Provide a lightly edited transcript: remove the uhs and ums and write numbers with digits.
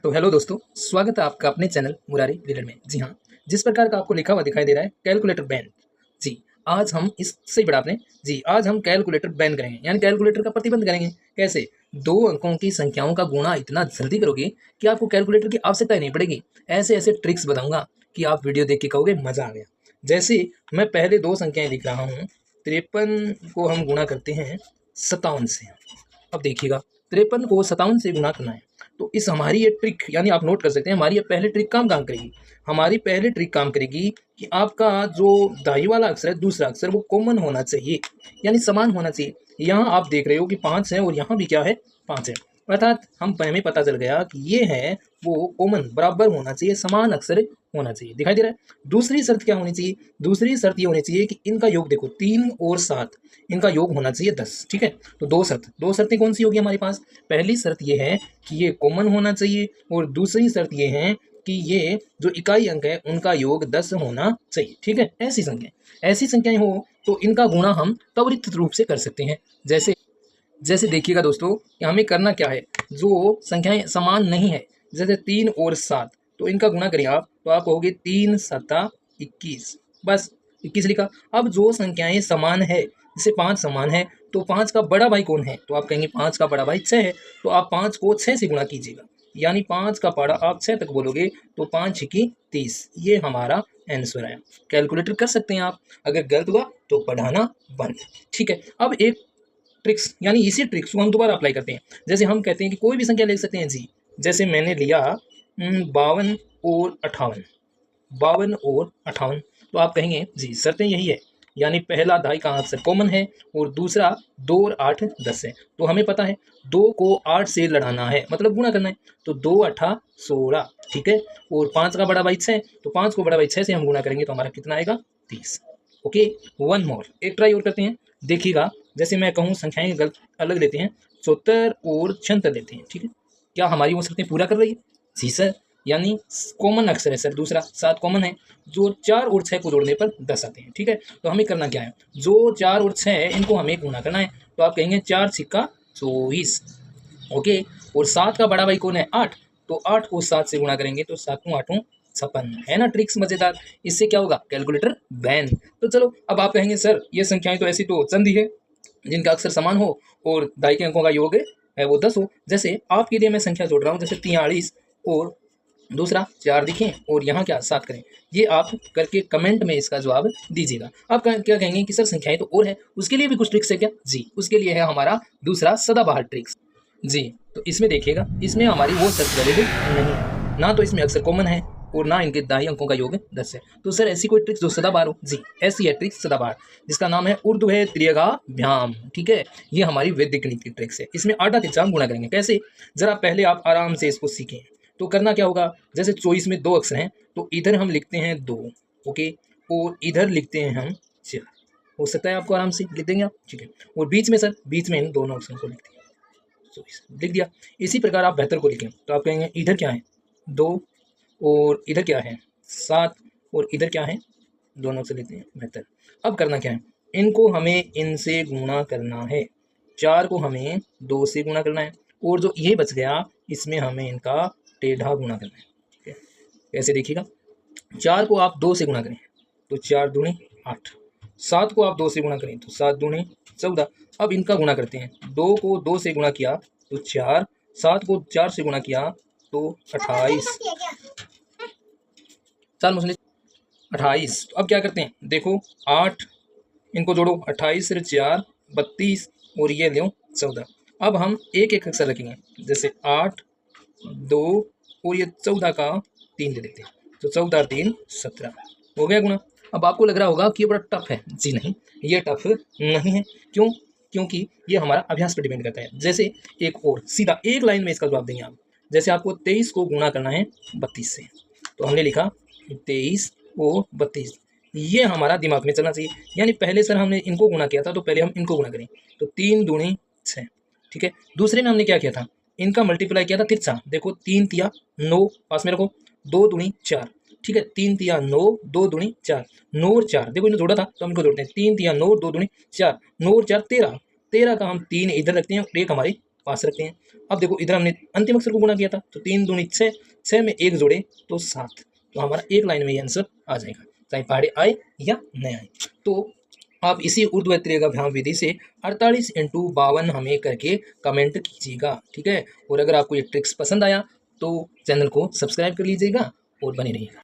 तो हेलो दोस्तों, स्वागत है आपका अपने चैनल मुरारी रीडर में। जी हाँ, जिस प्रकार का आपको लिखा हुआ दिखाई दे रहा है कैलकुलेटर बैन। जी, आज हम इससे बड़ा आपने आज हम कैलकुलेटर बैन करेंगे, यानी कैलकुलेटर का प्रतिबंध करेंगे। कैसे? दो अंकों की संख्याओं का गुणा इतना जल्दी करोगे कि आपको कैलकुलेटर की आवश्यकता ही नहीं पड़ेगी। ऐसे ऐसे ट्रिक्स बताऊंगा कि आप वीडियो देख के कहोगे मजा आ गया। जैसे मैं पहले दो संख्याएं लिख रहा हूँ। 53 को हम गुणा करते हैं 57 से। अब देखिएगा, 53 को 57 से गुणा करना है। तो इस हमारी ये ट्रिक, यानी आप नोट कर सकते हैं, हमारी ये पहली ट्रिक काम करेगी। हमारी पहली ट्रिक काम करेगी कि आपका जो दाई वाला अक्षर है, दूसरा अक्षर, वो कॉमन होना चाहिए, यानी समान होना चाहिए। यहाँ आप देख रहे हो कि 5 है और यहाँ भी क्या है, 5 है। अर्थात हम हमें पता चल गया कि ये है वो कॉमन, बराबर होना चाहिए, समान अक्षर होना चाहिए। दिखाई दे रहा है? दूसरी शर्त क्या होनी चाहिए? दूसरी शर्त ये होनी चाहिए कि इनका योग देखो, 3 और 7, इनका योग होना चाहिए 10। ठीक है, तो दो शर्तें कौन सी होगी हमारे पास? पहली शर्त ये है कि ये कॉमन होना चाहिए, और दूसरी शर्त ये है कि ये जो इकाई अंक है उनका योग 10 होना चाहिए। ठीक है, ऐसी संख्याएं हो तो इनका गुणा हम त्वरित रूप से कर सकते हैं। जैसे जैसे देखिएगा दोस्तों कि हमें करना क्या है। जो संख्याएं समान नहीं है, जैसे 3 और 7, तो इनका गुणा करिए आप, तो आप कहोगे 3 सत्ता 21, बस 21 लिखा। अब जो संख्याएं समान है, जैसे 5 समान है, तो 5 का बड़ा भाई कौन है? तो आप कहेंगे 5 का बड़ा भाई 6 है, तो आप 5 को 6 से गुणा कीजिएगा, यानी 5 का पारा आप 6 तक बोलोगे, तो 5 छिकी 30। ये हमारा आंसर है। कैलकुलेटर कर सकते हैं आप। अगर गलत हुआ तो पढ़ाना बंद। ठीक है, अब एक ट्रिक्स, यानी इसी ट्रिक्स को हम दोबारा अप्लाई करते हैं। जैसे हम कहते हैं कि कोई भी संख्या ले सकते हैं जी। जैसे मैंने लिया 52 और 58, 52 और 58, तो आप कहेंगे जी शर्तें यही है, यानी पहला दाई का अक्षर कॉमन है और दूसरा 2 और 8 10 है। तो हमें पता है 2 को 8 से लड़ाना है, मतलब गुणा करना है, तो 2 8 16। ठीक है, और 5 का बड़ा भाई 6, तो 5 को बड़ा भाई 6 से हम गुणा करेंगे, तो हमारा कितना आएगा? 30। ओके, वन मोर, एक ट्राई और करते हैं। देखिएगा, जैसे मैं कहूँ संख्याएं गलत अलग लेते हैं, 74 और 76 लेते हैं। ठीक है, क्या हमारी वो शर्तें पूरा कर रही है? जी सर, यानी कॉमन अक्षर है सर, दूसरा 7 कॉमन है, जो 4 और 6 को जोड़ने पर 10 आते हैं। ठीक है, तो हमें करना क्या है? जो 4 और 6 है इनको हमें गुणा करना है, तो आप कहेंगे 4 छिक्का 24। ओके, और 7 का बड़ा भाई कौन है? 8, तो 8 को 7 से गुणा करेंगे, तो 7 8 56। है ना ट्रिक्स मजेदार? इससे क्या होगा? Calculator ban. तो चलो, अब आप कहेंगे सर ये संख्याएं तो ऐसी तो चंद ही है जिनका अक्षर समान हो और दाई के अंकों का योग है वो 10 हो। जैसे आपके लिए मैं संख्या जोड़ रहा हूँ, जैसे 43 और दूसरा 4 दिखें और यहाँ क्या 7 करें। ये आप करके कमेंट में इसका जवाब दीजिएगा। आप क्या कहेंगे कि सर संख्याएं तो और है, उसके लिए भी कुछ ट्रिक्स है क्या? जी, उसके लिए है हमारा दूसरा सदाबहार ट्रिक्स। जी, तो इसमें देखिएगा, इसमें हमारी वो शर्त वैलिड नहीं है, ना तो इसमें अक्षर कॉमन है और ना इनके दाई अंकों का योग 10 है। तो सर ऐसी कोई ट्रिक्स जो सदाबहार हो? जी, ऐसी है ट्रिक्स सदाबहार, जिसका नाम है उर्दू है त्रियगाभ्याम। ठीक है, ये हमारी वैदिक गणित की ट्रिक्स है। इसमें आधा तिरछा गुणा करेंगे। कैसे? जरा पहले आप आराम से इसको सीखें। तो करना क्या होगा? जैसे 24 में 2 अक्षर हैं, तो इधर हम लिखते हैं 2, ओके, और इधर लिखते हैं हम 4। हो सकता है आपको आराम से लिख देंगे आप। ठीक है, और बीच में सर, बीच में इन दोनों अक्षरों को लिखते हैं, लिख दिया। इसी प्रकार आप बेहतर को लिखें, तो आप कहेंगे इधर क्या है? 2, और इधर क्या है? 7, और इधर क्या है? दोनों से लेते हैं बेहतर। अब करना क्या है? इनको हमें इनसे गुणा करना है। 4 को हमें 2 से गुणा करना है, और जो ये बच गया इसमें हमें इनका टेढ़ा गुणा करना है। ठीक है, कैसे देखिएगा, 4 को आप 2 से गुणा करें तो 4 दूनी 8, 7 को आप 2 से गुणा करें तो 7 दूनी 14। अब इनका गुणा करते हैं। 2 को 2 से गुणा किया तो 4, 7 को 4 से गुणा किया तो 28, 4 मुझे 28। तो अब क्या करते हैं? देखो 8, इनको जोड़ो, 28 से 4 32, और ये लो 14। अब हम एक एक अक्षर रखेंगे, जैसे 8, 2, और ये 14 का 3 ले लेते हैं, तो 14 3 17। हो गया गुणा। अब आपको लग रहा होगा कि ये बड़ा टफ है। जी नहीं, ये टफ नहीं है। क्यों? क्योंकि ये हमारा अभ्यास पर डिपेंड करता है। जैसे एक और सीधा एक लाइन में इसका जवाब देंगे आप। जैसे आपको 23 को गुणा करना है 32 से, तो हमने लिखा 23 और 32। ये हमारा दिमाग में चलना चाहिए, यानी पहले सर हमने इनको गुणा किया था, तो पहले हम इनको गुणा करें, तो 3 दूनी 6। ठीक है, दूसरे में हमने क्या किया था? इनका मल्टीप्लाई किया था तिरछा। देखो 3 तिया 9, पास में रखो, 2 दूनी 4। ठीक है, 3 तिया 9, 2 दूनी 4, 9 और 4, देखो इन्हें जोड़ा था तो हम इनको जोड़ते हैं। 3 तिया 9, 2 दूनी 4, 9 और 4 13। 13 का हम 3 इधर रखते हैं और 1 हमारी पास रखते हैं। अब देखो इधर हमने अंतिम अक्षर को गुणा किया था, तो 3 दूनी 6, 6 में 1 जोड़े तो 7, तो हमारा एक लाइन में ये आंसर आ जाएगा, चाहे पहाड़े आए या न आए। तो आप इसी ऊर्ध्ववर्तीय रेखाभ्याम विधि से 48 × 52 हमें करके कमेंट कीजिएगा, ठीक है। और अगर आपको ये ट्रिक्स पसंद आया तो चैनल को सब्सक्राइब कर लीजिएगा और बने रहिएगा।